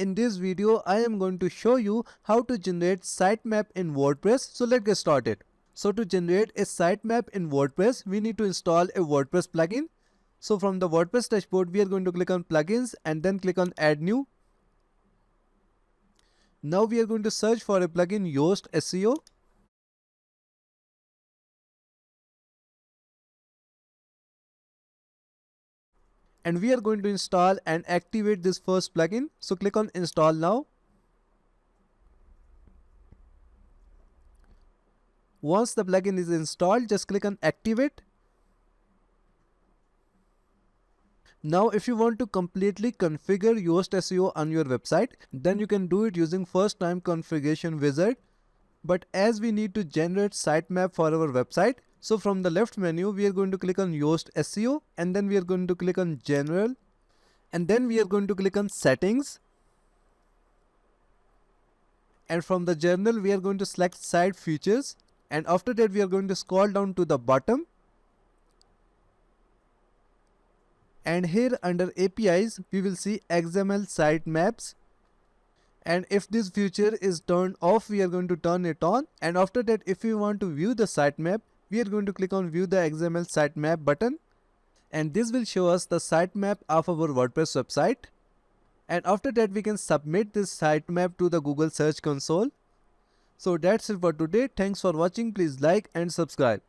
In this video, I am going to show you how to generate sitemap in WordPress. So let's get started. So to generate a sitemap in WordPress, we need to install a WordPress plugin. So from the WordPress dashboard, we are going to click on plugins and then click on add new. Now we are going to search for a plugin Yoast SEO. And we are going to install and activate this first plugin. So click on install now. Once the plugin is installed, just click on activate. Now if you want to completely configure Yoast SEO on your website, then you can do it using first time configuration wizard. But as we need to generate sitemap for our website, so from the left menu, we are going to click on Yoast SEO and then we are going to click on General and then we are going to click on Settings. And from the journal, we are going to select Site Features and after that, we are going to scroll down to the bottom. And here under APIs, we will see XML sitemaps. And if this feature is turned off, we are going to turn it on. And after that, if we want to view the sitemap, we are going to click on view the XML sitemap button. And this will show us the sitemap of our WordPress website. And after that, we can submit this sitemap to the Google Search Console. So that's it for today. Thanks for watching. Please like and subscribe.